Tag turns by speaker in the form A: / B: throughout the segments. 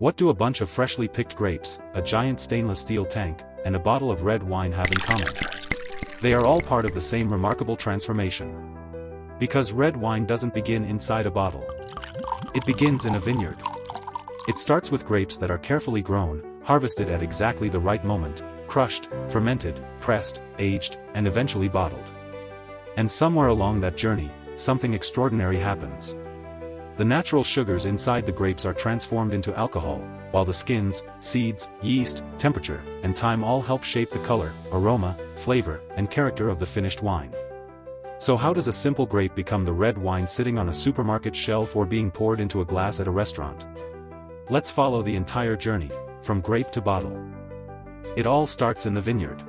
A: What do a bunch of freshly picked grapes, a giant stainless steel tank, and a bottle of red wine have in common? They are all part of the same remarkable transformation. Because red wine doesn't begin inside a bottle. It begins in a vineyard. It starts with grapes that are carefully grown, harvested at exactly the right moment, crushed, fermented, pressed, aged, and eventually bottled. And somewhere along that journey, something extraordinary happens. The natural sugars inside the grapes are transformed into alcohol, while the skins, seeds, yeast, temperature, and time all help shape the color, aroma, flavor, and character of the finished wine. So how does a simple grape become the red wine sitting on a supermarket shelf or being poured into a glass at a restaurant? Let's follow the entire journey, from grape to bottle. It all starts in the vineyard.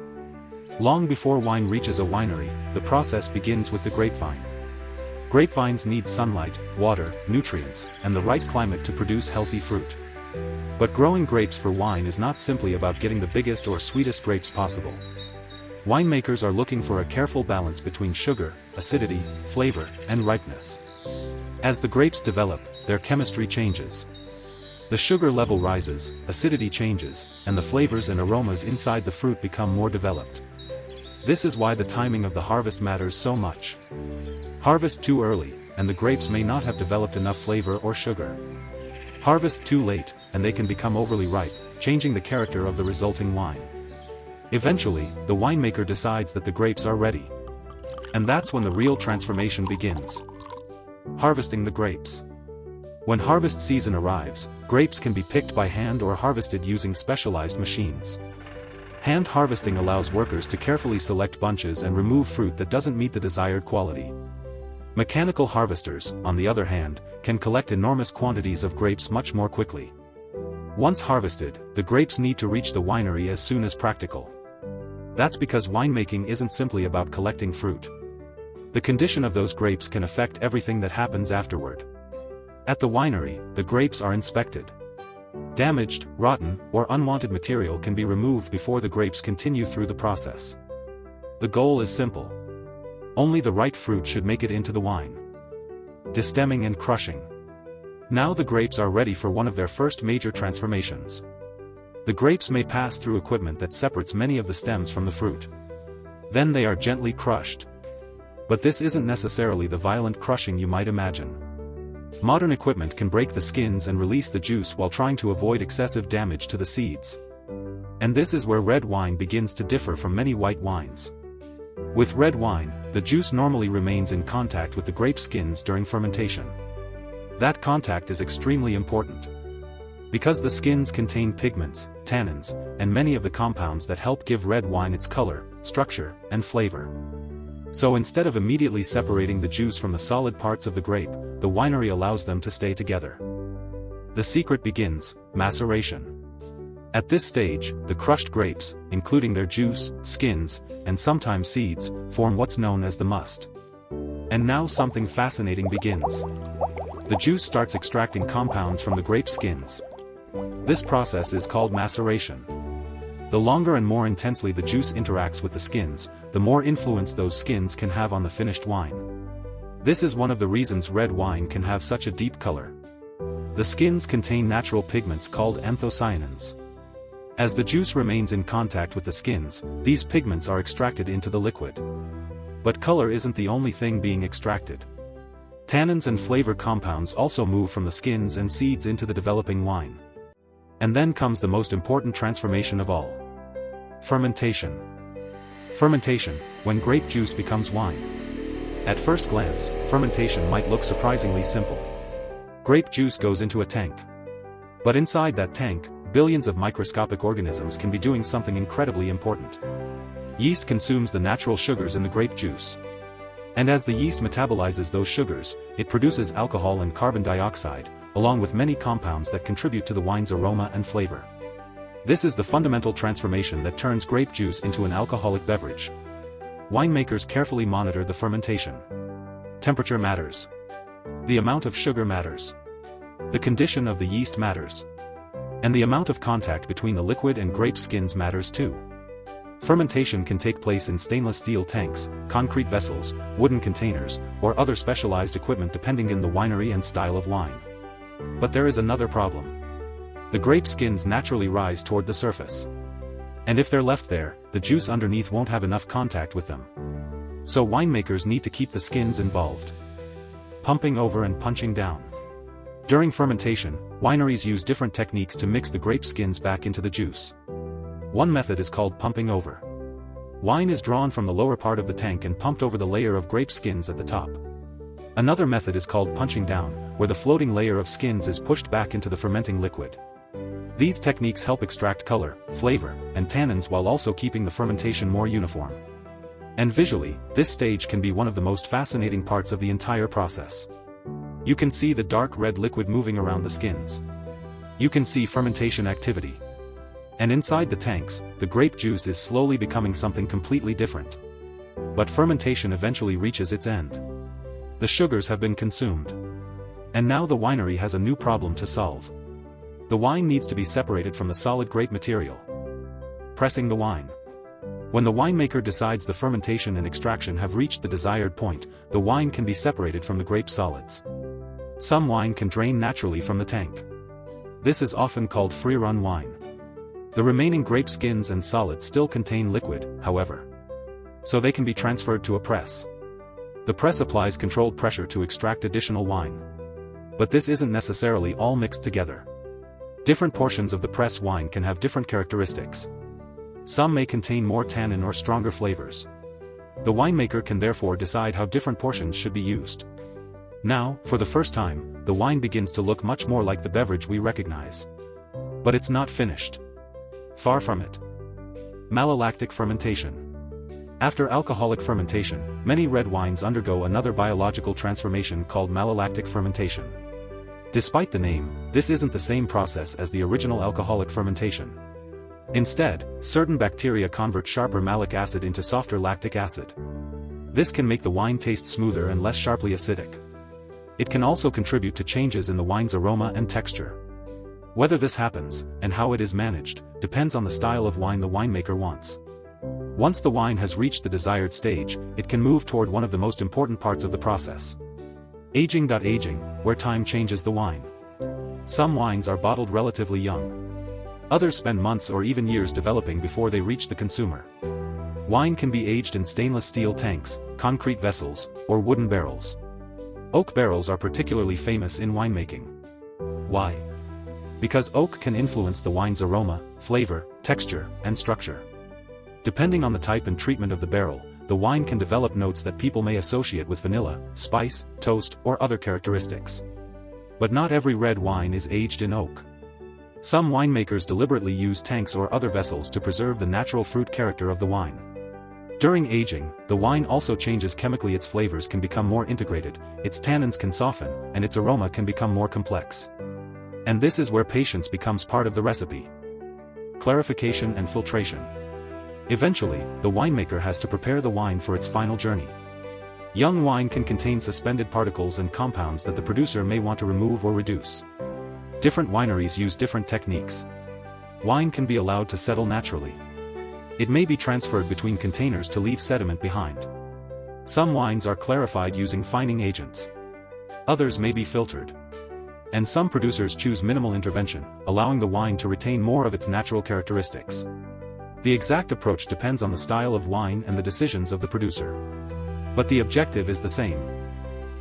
A: Long before wine reaches a winery, the process begins with the grapevine. Grapevines need sunlight, water, nutrients, and the right climate to produce healthy fruit. But growing grapes for wine is not simply about getting the biggest or sweetest grapes possible. Winemakers are looking for a careful balance between sugar, acidity, flavor, and ripeness. As the grapes develop, their chemistry changes. The sugar level rises, acidity changes, and the flavors and aromas inside the fruit become more developed. This is why the timing of the harvest matters so much. Harvest too early, and the grapes may not have developed enough flavor or sugar. Harvest too late, and they can become overly ripe, changing the character of the resulting wine. Eventually, the winemaker decides that the grapes are ready. And that's when the real transformation begins. Harvesting the grapes. When harvest season arrives, grapes can be picked by hand or harvested using specialized machines. Hand harvesting allows workers to carefully select bunches and remove fruit that doesn't meet the desired quality. Mechanical harvesters, on the other hand, can collect enormous quantities of grapes much more quickly. Once harvested, the grapes need to reach the winery as soon as practical. That's because winemaking isn't simply about collecting fruit. The condition of those grapes can affect everything that happens afterward. At the winery, the grapes are inspected. Damaged, rotten, or unwanted material can be removed before the grapes continue through the process. The goal is simple. Only the right fruit should make it into the wine. Destemming and crushing. Now the grapes are ready for one of their first major transformations. The grapes may pass through equipment that separates many of the stems from the fruit. Then they are gently crushed. But this isn't necessarily the violent crushing you might imagine. Modern equipment can break the skins and release the juice while trying to avoid excessive damage to the seeds. And this is where red wine begins to differ from many white wines. With red wine, the juice normally remains in contact with the grape skins during fermentation. That contact is extremely important. Because the skins contain pigments, tannins, and many of the compounds that help give red wine its color, structure, and flavor. So instead of immediately separating the juice from the solid parts of the grape, the winery allows them to stay together. The secret begins: maceration. At this stage, the crushed grapes, including their juice, skins, and sometimes seeds, form what's known as the must. And now something fascinating begins. The juice starts extracting compounds from the grape skins. This process is called maceration. The longer and more intensely the juice interacts with the skins, the more influence those skins can have on the finished wine. This is one of the reasons red wine can have such a deep color. The skins contain natural pigments called anthocyanins. As the juice remains in contact with the skins, these pigments are extracted into the liquid. But color isn't the only thing being extracted. Tannins and flavor compounds also move from the skins and seeds into the developing wine. And then comes the most important transformation of all. Fermentation. Fermentation, when grape juice becomes wine. At first glance, fermentation might look surprisingly simple. Grape juice goes into a tank. But inside that tank, billions of microscopic organisms can be doing something incredibly important. Yeast consumes the natural sugars in the grape juice. And as the yeast metabolizes those sugars, it produces alcohol and carbon dioxide, along with many compounds that contribute to the wine's aroma and flavor. This is the fundamental transformation that turns grape juice into an alcoholic beverage. Winemakers carefully monitor the fermentation. Temperature matters. The amount of sugar matters. The condition of the yeast matters. And the amount of contact between the liquid and grape skins matters too. Fermentation can take place in stainless steel tanks, concrete vessels, wooden containers, or other specialized equipment depending on the winery and style of wine. But there is another problem. The grape skins naturally rise toward the surface. And if they're left there, the juice underneath won't have enough contact with them. So winemakers need to keep the skins involved. Pumping over and punching down. During fermentation, wineries use different techniques to mix the grape skins back into the juice. One method is called pumping over. Wine is drawn from the lower part of the tank and pumped over the layer of grape skins at the top. Another method is called punching down, where the floating layer of skins is pushed back into the fermenting liquid. These techniques help extract color, flavor, and tannins while also keeping the fermentation more uniform. And visually, this stage can be one of the most fascinating parts of the entire process. You can see the dark red liquid moving around the skins. You can see fermentation activity. And inside the tanks, the grape juice is slowly becoming something completely different. But fermentation eventually reaches its end. The sugars have been consumed. And now the winery has a new problem to solve. The wine needs to be separated from the solid grape material. Pressing the wine. When the winemaker decides the fermentation and extraction have reached the desired point, the wine can be separated from the grape solids. Some wine can drain naturally from the tank. This is often called free-run wine. The remaining grape skins and solids still contain liquid, however. So they can be transferred to a press. The press applies controlled pressure to extract additional wine. But this isn't necessarily all mixed together. Different portions of the press wine can have different characteristics. Some may contain more tannin or stronger flavors. The winemaker can therefore decide how different portions should be used. Now, for the first time, the wine begins to look much more like the beverage we recognize. But it's not finished. Far from it. Malolactic fermentation. After alcoholic fermentation, many red wines undergo another biological transformation called malolactic fermentation. Despite the name, this isn't the same process as the original alcoholic fermentation. Instead, certain bacteria convert sharper malic acid into softer lactic acid. This can make the wine taste smoother and less sharply acidic. It can also contribute to changes in the wine's aroma and texture. Whether this happens, and how it is managed, depends on the style of wine the winemaker wants. Once the wine has reached the desired stage, it can move toward one of the most important parts of the process. Aging. Aging, where time changes the wine. Some wines are bottled relatively young. Others spend months or even years developing before they reach the consumer. Wine can be aged in stainless steel tanks, concrete vessels, or wooden barrels. Oak barrels are particularly famous in winemaking. Why? Because oak can influence the wine's aroma, flavor, texture, and structure. Depending on the type and treatment of the barrel, the wine can develop notes that people may associate with vanilla, spice, toast, or other characteristics. But not every red wine is aged in oak. Some winemakers deliberately use tanks or other vessels to preserve the natural fruit character of the wine. During aging, the wine also changes chemically. Its flavors can become more integrated, its tannins can soften, and its aroma can become more complex. And this is where patience becomes part of the recipe. Clarification and filtration. Eventually, the winemaker has to prepare the wine for its final journey. Young wine can contain suspended particles and compounds that the producer may want to remove or reduce. Different wineries use different techniques. Wine can be allowed to settle naturally. It may be transferred between containers to leave sediment behind. Some wines are clarified using fining agents. Others may be filtered. And some producers choose minimal intervention, allowing the wine to retain more of its natural characteristics. The exact approach depends on the style of wine and the decisions of the producer. But the objective is the same.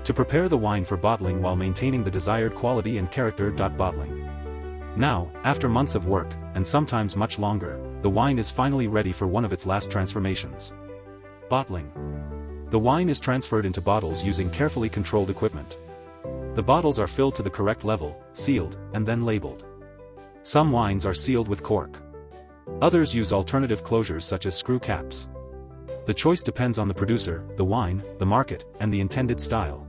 A: To prepare the wine for bottling while maintaining the desired quality and character. Bottling. Now, after months of work, and sometimes much longer, the wine is finally ready for one of its last transformations. Bottling. The wine is transferred into bottles using carefully controlled equipment. The bottles are filled to the correct level, sealed, and then labeled. Some wines are sealed with cork. Others use alternative closures such as screw caps. The choice depends on the producer, the wine, the market, and the intended style.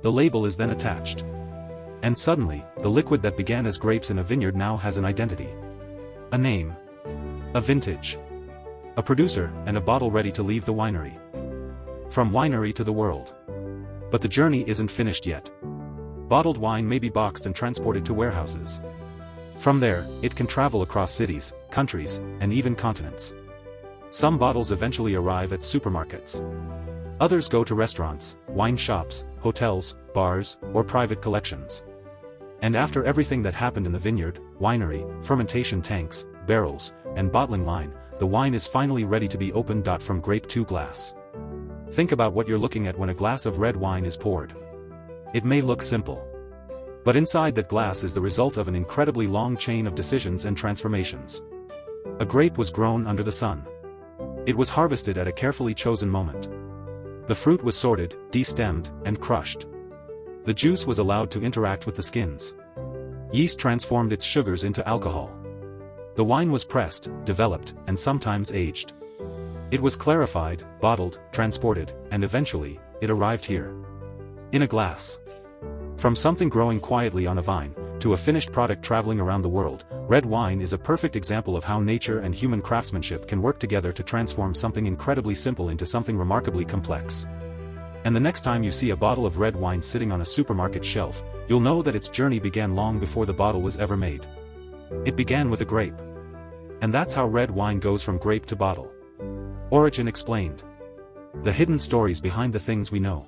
A: The label is then attached. And suddenly, the liquid that began as grapes in a vineyard now has an identity. A name. A vintage. A producer, and a bottle ready to leave the winery. From winery to the world. But the journey isn't finished yet. Bottled wine may be boxed and transported to warehouses. From there, it can travel across cities, countries, and even continents. Some bottles eventually arrive at supermarkets. Others go to restaurants, wine shops, hotels, bars, or private collections. And after everything that happened in the vineyard, winery, fermentation tanks, barrels, and bottling line, the wine is finally ready to be opened. From grape to glass. Think about what you're looking at when a glass of red wine is poured. It may look simple. But inside that glass is the result of an incredibly long chain of decisions and transformations. A grape was grown under the sun. It was harvested at a carefully chosen moment. The fruit was sorted, destemmed, and crushed. The juice was allowed to interact with the skins. Yeast transformed its sugars into alcohol. The wine was pressed, developed, and sometimes aged. It was clarified, bottled, transported, and eventually, it arrived here. In a glass. From something growing quietly on a vine, to a finished product traveling around the world, red wine is a perfect example of how nature and human craftsmanship can work together to transform something incredibly simple into something remarkably complex. And the next time you see a bottle of red wine sitting on a supermarket shelf, you'll know that its journey began long before the bottle was ever made. It began with a grape. And that's how red wine goes from grape to bottle. Origin explained. The hidden stories behind the things we know.